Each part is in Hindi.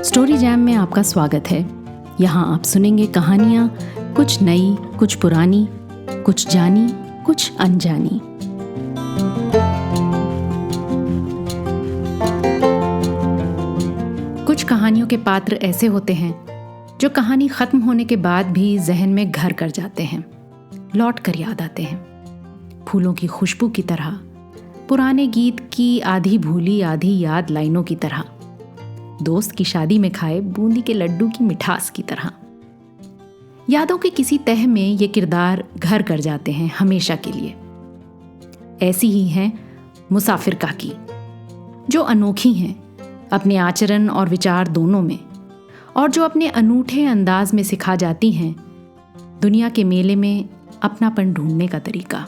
स्टोरी जैम में आपका स्वागत है। यहाँ आप सुनेंगे कहानियाँ, कुछ नई, कुछ पुरानी, कुछ जानी, कुछ अनजानी। कुछ कहानियों के पात्र ऐसे होते हैं जो कहानी खत्म होने के बाद भी जहन में घर कर जाते हैं, लौट कर याद आते हैं। फूलों की खुशबू की तरह, पुराने गीत की आधी भूली आधी याद लाइनों की तरह, दोस्त की शादी में खाए बूंदी के लड्डू की मिठास की तरह। यादों के किसी तह में ये किरदार घर कर जाते हैं हमेशा के लिए। ऐसी ही हैं मुसाफिर काकी, जो अनोखी हैं अपने आचरण और विचार दोनों में, और जो अपने अनूठे अंदाज में सिखा जाती हैं दुनिया के मेले में अपनापन ढूंढने का तरीका।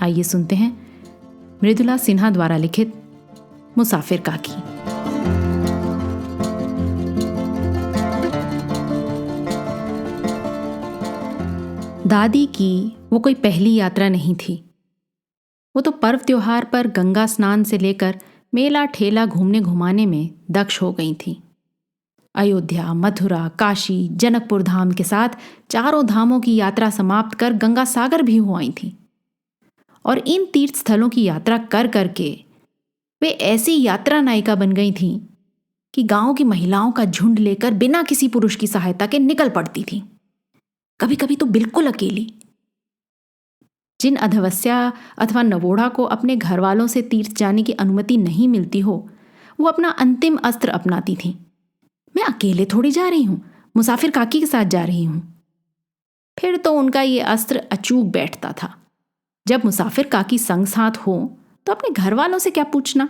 आइए सुनते हैं मृदुला सिन्हा द्वारा लिखित मुसाफिर काकी। दादी की वो कोई पहली यात्रा नहीं थी। वो तो पर्व त्योहार पर गंगा स्नान से लेकर मेला ठेला घूमने घुमाने में दक्ष हो गई थी। अयोध्या, मथुरा, काशी, जनकपुर धाम के साथ चारों धामों की यात्रा समाप्त कर गंगा सागर भी हो आई थी। और इन तीर्थ स्थलों की यात्रा कर करके वे ऐसी यात्रा नायिका बन गई थी कि गांव की महिलाओं का झुंड लेकर बिना किसी पुरुष की सहायता के निकल पड़ती थी, कभी कभी तो बिल्कुल अकेली। जिन अधवस्या अथवा नवोढ़ा को अपने घर वालों से तीर्थ जाने की अनुमति नहीं मिलती हो, वो अपना अंतिम अस्त्र अपनाती थी। मैं अकेले थोड़ी जा रही हूं, मुसाफिर काकी के साथ जा रही हूं। फिर तो उनका ये अस्त्र अचूक बैठता था। जब मुसाफिर काकी संग साथ हो तो अपने घर वालों से क्या पूछना।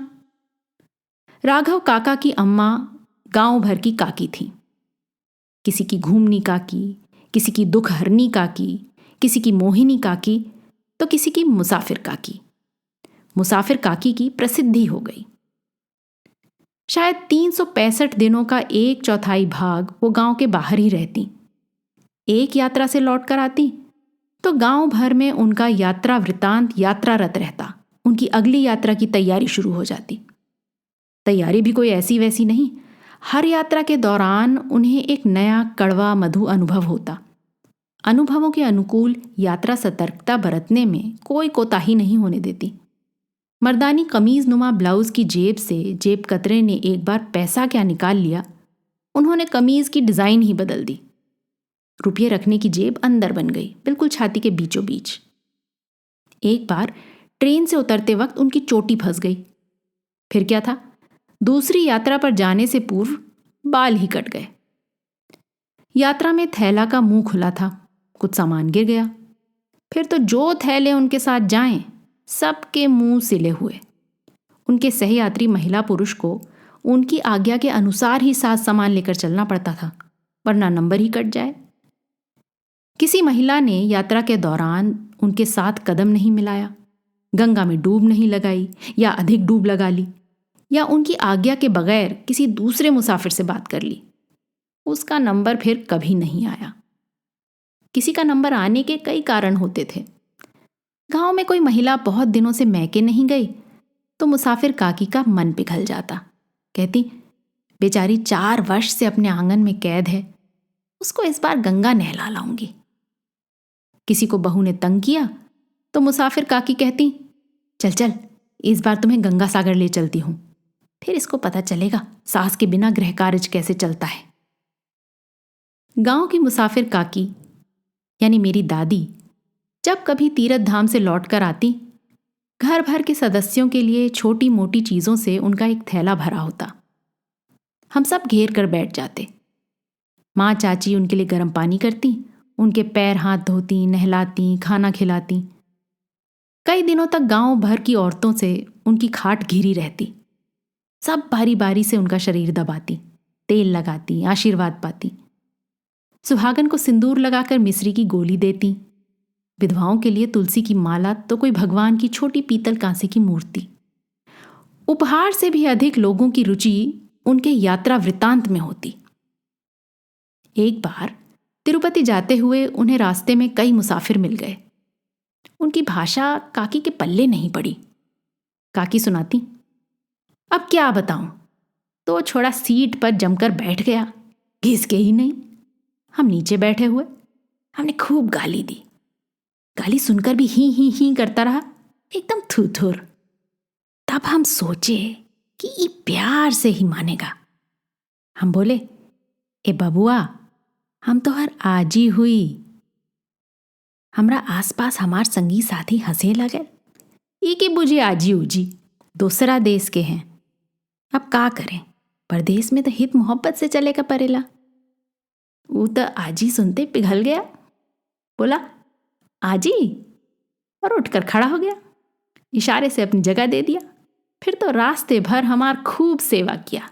राघव काका की अम्मा गांव भर की काकी थी। किसी की घूमनी काकी, किसी की दुख हरनी काकी, किसी की मोहिनी काकी, तो किसी की मुसाफिर काकी। मुसाफिर काकी की प्रसिद्धि हो गई। शायद 365 दिनों का 1/4 भाग वो गांव के बाहर ही रहती। एक यात्रा से लौट कर आती तो गांव भर में उनका यात्रा वृतांत यात्रारत रहता। उनकी अगली यात्रा की तैयारी शुरू हो जाती। तैयारी भी कोई ऐसी वैसी नहीं। हर यात्रा के दौरान उन्हें एक नया कड़वा मधु अनुभव होता। अनुभवों के अनुकूल यात्रा सतर्कता बरतने में कोई कोताही नहीं होने देती। मर्दानी कमीज नुमा ब्लाउज की जेब से जेब कतरे ने एक बार पैसा क्या निकाल लिया, उन्होंने कमीज की डिजाइन ही बदल दी। रुपये रखने की जेब अंदर बन गई, बिल्कुल छाती के बीचों बीच। एक बार ट्रेन से उतरते वक्त उनकी चोटी फंस गई। फिर क्या था, दूसरी यात्रा पर जाने से पूर्व बाल ही कट गए। यात्रा में थैला का मुंह खुला था, कुछ सामान गिर गया। फिर तो जो थैले उनके साथ जाएं, सबके मुंह सिले हुए। उनके सहयात्री महिला पुरुष को उनकी आज्ञा के अनुसार ही साथ सामान लेकर चलना पड़ता था, वरना नंबर ही कट जाए। किसी महिला ने यात्रा के दौरान उनके साथ कदम नहीं मिलाया, गंगा में डूब नहीं लगाई या अधिक डूब लगा ली, या उनकी आज्ञा के बगैर किसी दूसरे मुसाफिर से बात कर ली, उसका नंबर फिर कभी नहीं आया। किसी का नंबर आने के कई कारण होते थे। गांव में कोई महिला बहुत दिनों से मैके नहीं गई तो मुसाफिर काकी का मन पिघल जाता। कहती, बेचारी 4 वर्ष से अपने आंगन में कैद है, उसको इस बार गंगा नहला लाऊंगी। किसी को बहू ने तंग किया तो मुसाफिर काकी कहती, चल चल, इस बार तुम्हें गंगा सागर ले चलती हूं, फिर इसको पता चलेगा सास के बिना गृह कार्य कैसे चलता है। गांव की मुसाफिर काकी यानी मेरी दादी जब कभी तीर्थ धाम से लौटकर आती, घर भर के सदस्यों के लिए छोटी मोटी चीजों से उनका एक थैला भरा होता। हम सब घेर कर बैठ जाते। माँ चाची उनके लिए गर्म पानी करती, उनके पैर हाथ धोती, नहलाती, खाना खिलाती। कई दिनों तक गांव भर की औरतों से उनकी खाट घिरी रहती। सब बारी बारी से उनका शरीर दबाती, तेल लगाती, आशीर्वाद पाती। सुहागन को सिंदूर लगाकर मिश्री की गोली देती। विधवाओं के लिए तुलसी की माला तो कोई भगवान की छोटी पीतल कांसे की मूर्ति। उपहार से भी अधिक लोगों की रुचि उनके यात्रा वृतांत में होती। एक बार तिरुपति जाते हुए उन्हें रास्ते में कई मुसाफिर मिल गए। उनकी भाषा काकी के पल्ले नहीं पड़ी। काकी सुनाती, अब क्या बताऊं, तो छोड़ा सीट पर जमकर बैठ गया, घिसके ही नहीं। हम नीचे बैठे हुए, हमने खूब गाली दी। गाली सुनकर भी ही करता रहा, एकदम थुथुर। तब हम सोचे कि ये प्यार से ही मानेगा। हम बोले, ए बबुआ, हम तो हर आजी हुई। हमरा आसपास हमार संगी साथी हंसे लगे। ये की बुझे आजी उजी, दूसरा देश के हैं, अब का करें, परदेश में तो हित मोहब्बत से चलेगा परेला। वो तो आजी सुनते पिघल गया, बोला आजी, और उठकर खड़ा हो गया, इशारे से अपनी जगह दे दिया। फिर तो रास्ते भर हमार खूब सेवा किया।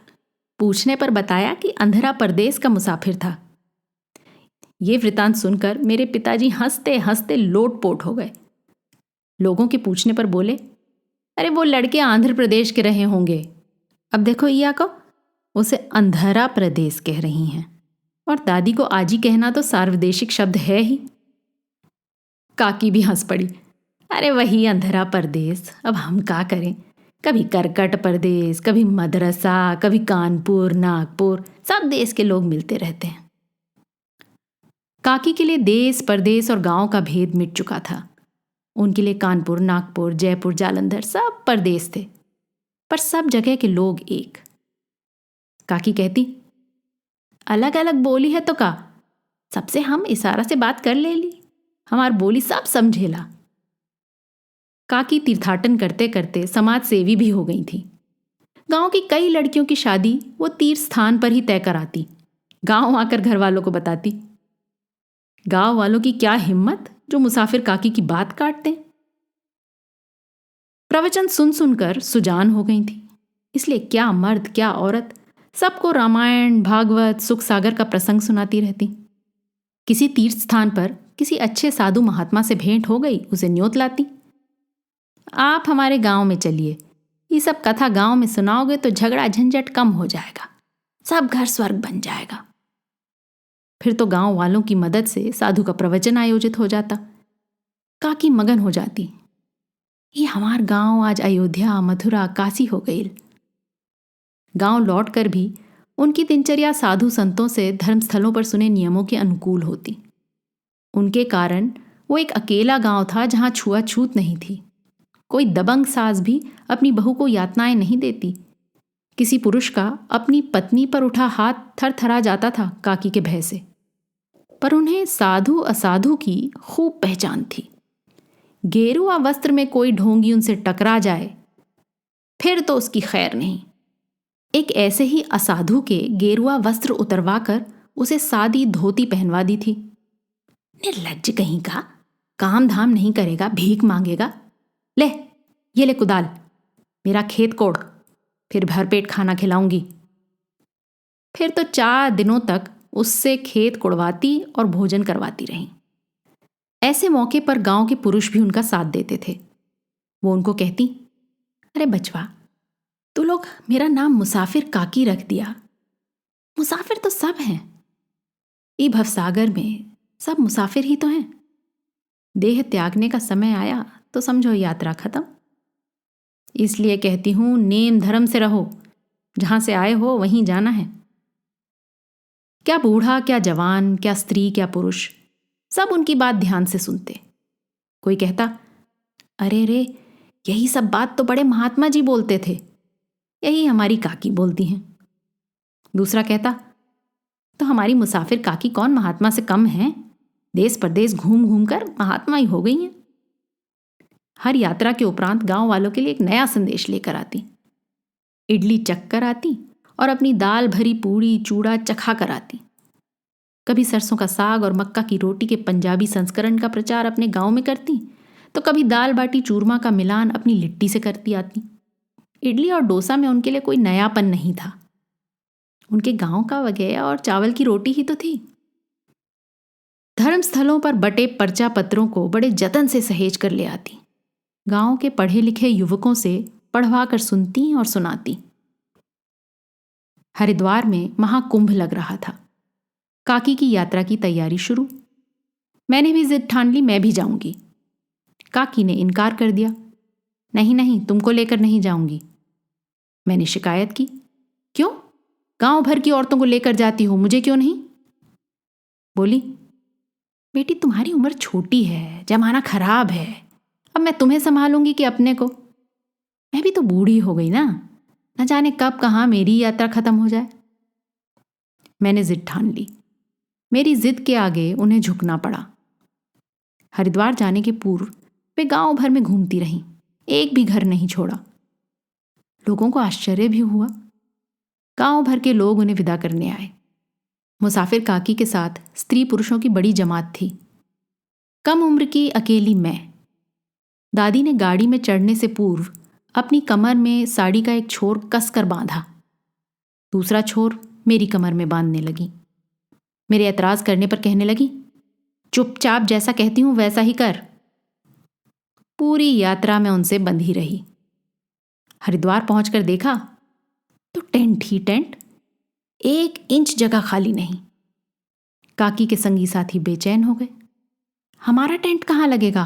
पूछने पर बताया कि अंधरा परदेश का मुसाफिर था। ये वृतांत सुनकर मेरे पिताजी हंसते हंसते लोटपोट हो गए। लोगों के पूछने पर बोले, अरे वो लड़के आंध्र प्रदेश के रहे होंगे। अब देखो इया को उसे अंधरा प्रदेश कह रही हैं, और दादी को आजी कहना तो सार्वदेशिक शब्द है ही। काकी भी हंस पड़ी, अरे वही अंधरा प्रदेश, अब हम का करें, कभी करकट प्रदेश, कभी मदरसा, कभी कानपुर, नागपुर, सब देश के लोग मिलते रहते हैं। काकी के लिए देश, परदेश और गांव का भेद मिट चुका था। उनके लिए कानपुर, नागपुर, जयपुर, जालंधर सब परदेश थे, पर सब जगह के लोग एक। काकी कहती, अलग अलग बोली है तो का, सबसे हम इशारा से बात कर ले ली, हमार बोली सब समझेला। काकी तीर्थाटन करते करते समाज सेवी भी हो गई थी। गांव की कई लड़कियों की शादी वो तीर्थ स्थान पर ही तय कराती, गांव आकर घर वालों को बताती। गांव वालों की क्या हिम्मत जो मुसाफिर काकी की बात काटते। प्रवचन सुन सुनकर सुजान हो गई थी, इसलिए क्या मर्द क्या औरत सबको रामायण, भागवत, सुख सागर का प्रसंग सुनाती रहती। किसी तीर्थ स्थान पर किसी अच्छे साधु महात्मा से भेंट हो गई, उसे न्योत लाती, आप हमारे गांव में चलिए, ये सब कथा गांव में सुनाओगे तो झगड़ा झंझट कम हो जाएगा, सब घर स्वर्ग बन जाएगा। फिर तो गांव वालों की मदद से साधु का प्रवचन आयोजित हो जाता। काकी मगन हो जाती, ये हमार गांव आज अयोध्या, मथुरा, काशी हो गई। गांव लौटकर भी उनकी दिनचर्या साधु संतों से धर्मस्थलों पर सुने नियमों के अनुकूल होती। उनके कारण वो एक अकेला गांव था जहां छुआछूत नहीं थी। कोई दबंग सास भी अपनी बहू को यातनाएं नहीं देती। किसी पुरुष का अपनी पत्नी पर उठा हाथ थरथरा जाता था काकी के भय से। पर उन्हें साधु असाधु की खूब पहचान थी। गेरुआ वस्त्र में कोई ढोंगी उनसे टकरा जाए फिर तो उसकी खैर नहीं। एक ऐसे ही असाधु के गेरुआ वस्त्र उतरवा कर उसे सादी धोती पहनवा दी थी। निर्लज्ज कहीं का, काम धाम नहीं करेगा, भीख मांगेगा, ले ये ले कुदाल, मेरा खेत कोड़, फिर भरपेट खाना खिलाऊंगी। फिर तो 4 दिनों तक उससे खेत कोड़वाती और भोजन करवाती रही। ऐसे मौके पर गांव के पुरुष भी उनका साथ देते थे। वो उनको कहती, अरे बचवा, तू लोग मेरा नाम मुसाफिर काकी रख दिया। मुसाफिर तो सब हैं, ई भवसागर में सब मुसाफिर ही तो हैं। देह त्यागने का समय आया तो समझो यात्रा खत्म। इसलिए कहती हूं, नेम धर्म से रहो, जहां से आए हो वहीं जाना है। क्या बूढ़ा, क्या जवान, क्या स्त्री, क्या पुरुष, सब उनकी बात ध्यान से सुनते। कोई कहता, अरे रे, यही सब बात तो बड़े महात्मा जी बोलते थे, यही हमारी काकी बोलती हैं। दूसरा कहता, तो हमारी मुसाफिर काकी कौन महात्मा से कम है, देश परदेश घूम घूम कर महात्मा ही हो गई हैं। हर यात्रा के उपरांत गांव वालों के लिए एक नया संदेश लेकर आती। इडली चक्कर आती और अपनी दाल भरी पूड़ी चूड़ा चखा कर आती। कभी सरसों का साग और मक्का की रोटी के पंजाबी संस्करण का प्रचार अपने गांव में करती, तो कभी दाल बाटी चूरमा का मिलान अपनी लिट्टी से करती आती। इडली और डोसा में उनके लिए कोई नयापन नहीं था, उनके गांव का वगैरह और चावल की रोटी ही तो थी। धर्मस्थलों पर बटे पर्चा पत्रों को बड़े जतन से सहेज कर ले आती। गांव के पढ़े लिखे युवकों से पढ़वा कर सुनती और सुनाती। हरिद्वार में महाकुंभ लग रहा था। काकी की यात्रा की तैयारी शुरू। मैंने भी जिद ठान ली, मैं भी जाऊंगी। काकी ने इनकार कर दिया, नहीं नहीं, तुमको लेकर नहीं जाऊंगी। मैंने शिकायत की, क्यों, गांव भर की औरतों को लेकर जाती हो, मुझे क्यों नहीं? बोली, बेटी तुम्हारी उम्र छोटी है, जमाना खराब है, अब मैं तुम्हें संभालूंगी कि अपने को? मैं भी तो बूढ़ी हो गई ना, न जाने कब कहाँ मेरी यात्रा खत्म हो जाए। मैंने जिद ठान ली। मेरी जिद के आगे उन्हें झुकना पड़ा। हरिद्वार जाने के पूर्व वे गांव भर में घूमती रहीं, एक भी घर नहीं छोड़ा। लोगों को आश्चर्य भी हुआ। गांव भर के लोग उन्हें विदा करने आए। मुसाफिर काकी के साथ स्त्री पुरुषों की बड़ी जमात थी। कम उम्र की अकेली मैं। दादी ने गाड़ी में चढ़ने से पूर्व अपनी कमर में साड़ी का एक छोर कसकर बांधा, दूसरा छोर मेरी कमर में बांधने लगी। मेरे ऐतराज करने पर कहने लगी, चुपचाप जैसा कहती हूं वैसा ही कर। पूरी यात्रा में उनसे बंधी रही। हरिद्वार पहुंचकर देखा तो टेंट ही टेंट, 1 इंच जगह खाली नहीं। काकी के संगी साथी बेचैन हो गए। हमारा टेंट कहाँ लगेगा,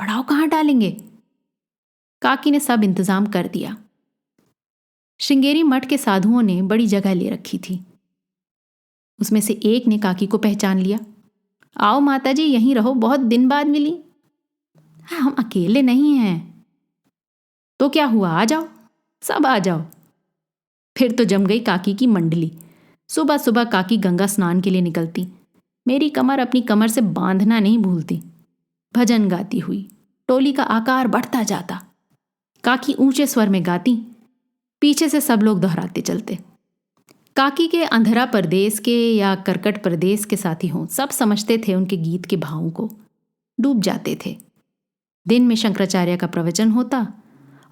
पड़ाव कहाँ डालेंगे? काकी ने सब इंतजाम कर दिया। श्रृंगेरी मठ के साधुओं ने बड़ी जगह ले रखी थी। उसमें से एक ने काकी को पहचान लिया। आओ माताजी, यहीं रहो, बहुत दिन बाद मिली। हाँ, हम अकेले नहीं हैं। तो क्या हुआ, आ जाओ, सब आ जाओ। फिर तो जम गई काकी की मंडली। सुबह सुबह काकी गंगा स्नान के लिए निकलती। मेरी कमर अपनी कमर से बांधना नहीं भूलती। भजन गाती हुई टोली का आकार बढ़ता जाता। काकी ऊंचे स्वर में गाती, पीछे से सब लोग दोहराते चलते। काकी के अंधरा प्रदेश के या कर्कट प्रदेश के साथी हों, सब समझते थे उनके गीत के भावों को, डूब जाते थे। दिन में शंकराचार्य का प्रवचन होता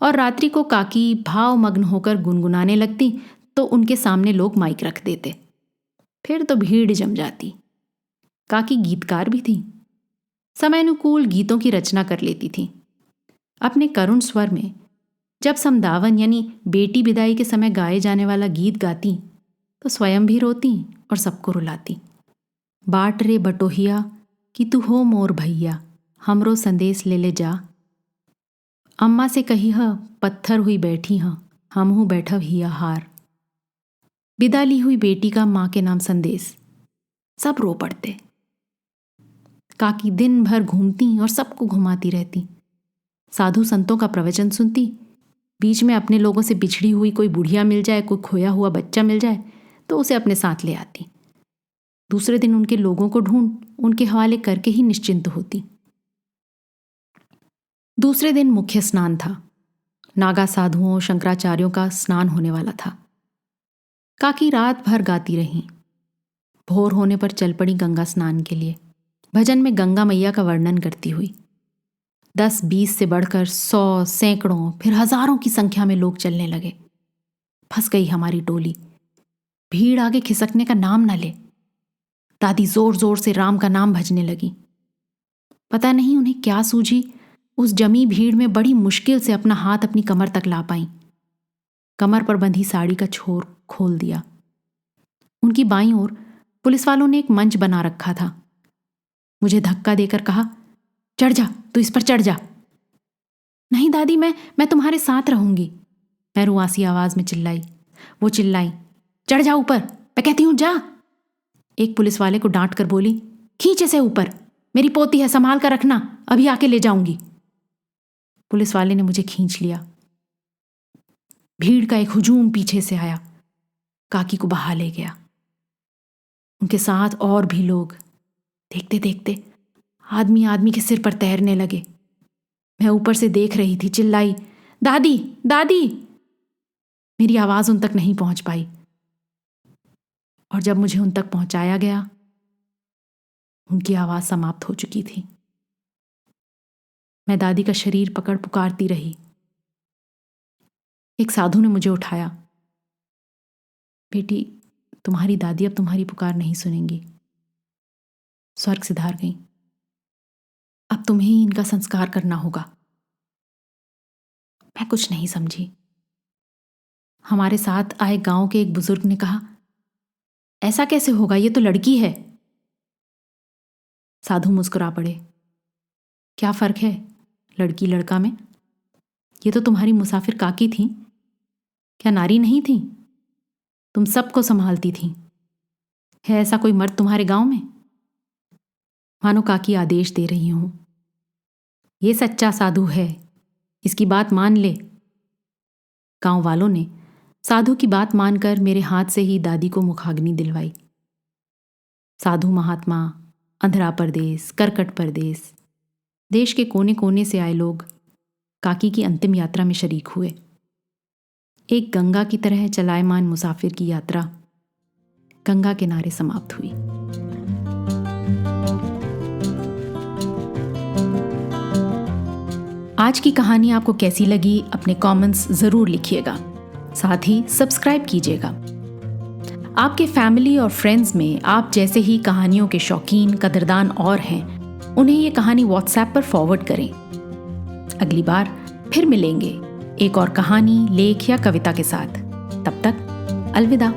और रात्रि को काकी भावमग्न होकर गुनगुनाने लगती तो उनके सामने लोग माइक रख देते। फिर तो भीड़ जम जाती। काकी गीतकार भी थी, समय अनुकूल गीतों की रचना कर लेती थी। अपने करुण स्वर में जब समदावन यानी बेटी विदाई के समय गाए जाने वाला गीत गाती तो स्वयं भी रोती और सबको रुलाती। बाट रे बटोहिया कि तू हो मोर भैया, हमरो संदेश ले ले जा। अम्मा से कही ह पत्थर हुई बैठी ह, हमहू बैठव हिया हार। विदा ली हुई बेटी का माँ के नाम संदेश। सब रो पड़ते। काकी दिन भर घूमती और सबको घुमाती रहती। साधु संतों का प्रवचन सुनती, बीच में अपने लोगों से बिछड़ी हुई कोई बुढ़िया मिल जाए, कोई खोया हुआ बच्चा मिल जाए तो उसे अपने साथ ले आती। दूसरे दिन उनके लोगों को ढूंढ उनके हवाले करके ही निश्चिंत होती। दूसरे दिन मुख्य स्नान था। नागा साधुओं शंकराचार्यों का स्नान होने वाला था। काकी रात भर गाती रहीं। भोर होने पर चल पड़ी गंगा स्नान के लिए। भजन में गंगा मैया का वर्णन करती हुई 10-20 से बढ़कर 100, सैकड़ों, फिर हजारों की संख्या में लोग चलने लगे। फंस गई हमारी टोली। भीड़ आगे खिसकने का नाम न ले। दादी जोर जोर से राम का नाम भजने लगी। पता नहीं उन्हें क्या सूझी, उस जमी भीड़ में बड़ी मुश्किल से अपना हाथ अपनी कमर तक ला पाई। कमर पर बंधी साड़ी का छोर खोल दिया। उनकी बाईं ओर पुलिस वालों ने एक मंच बना रखा था। मुझे धक्का देकर कहा, चढ़ जा, तू इस पर चढ़ जा। नहीं दादी, मैं तुम्हारे साथ रहूंगी, मैं रुआसी आवाज में चिल्लाई। वो चिल्लाई, चढ़ जा ऊपर, मैं कहती हूं जा। एक पुलिस वाले को डांट कर बोली, खींच इसे ऊपर, मेरी पोती है, संभाल कर रखना, अभी आके ले जाऊंगी। पुलिस वाले ने मुझे खींच लिया। भीड़ का एक हुजूम पीछे से आया, काकी को बहा ले गया। उनके साथ और भी लोग। देखते देखते आदमी आदमी के सिर पर तैरने लगे। मैं ऊपर से देख रही थी, चिल्लाई, दादी दादी। मेरी आवाज उन तक नहीं पहुंच पाई और जब मुझे उन तक पहुंचाया गया उनकी आवाज समाप्त हो चुकी थी। मैं दादी का शरीर पकड़ पुकारती रही। एक साधु ने मुझे उठाया। बेटी, तुम्हारी दादी अब तुम्हारी पुकार नहीं सुनेंगी, स्वर्ग सिधार गई। अब तुम्हें ही इनका संस्कार करना होगा। मैं कुछ नहीं समझी। हमारे साथ आए गांव के एक बुजुर्ग ने कहा, ऐसा कैसे होगा, ये तो लड़की है। साधु मुस्कुरा पड़े। क्या फर्क है लड़की लड़का में? ये तो तुम्हारी मुसाफिर काकी थी, क्या नारी नहीं थी? तुम सबको संभालती थी। है ऐसा कोई मर्द तुम्हारे गांव में? मानो काकी आदेश दे रही हूं। ये सच्चा साधु है, इसकी बात मान ले। गांव वालों ने साधु की बात मानकर मेरे हाथ से ही दादी को मुखाग्नि दिलवाई। साधु महात्मा, अंधरा परदेस, करकट परदेस, देश के कोने कोने से आए लोग काकी की अंतिम यात्रा में शरीक हुए। एक गंगा की तरह चलायमान मुसाफिर की यात्रा गंगा किनारे समाप्त हुई। आज की कहानी आपको कैसी लगी अपने कमेंट्स जरूर लिखिएगा। साथ ही सब्सक्राइब कीजिएगा। आपके फैमिली और फ्रेंड्स में आप जैसे ही कहानियों के शौकीन कदरदान और हैं, उन्हें ये कहानी व्हाट्सएप पर फॉरवर्ड करें। अगली बार फिर मिलेंगे एक और कहानी, लेख या कविता के साथ। तब तक अलविदा।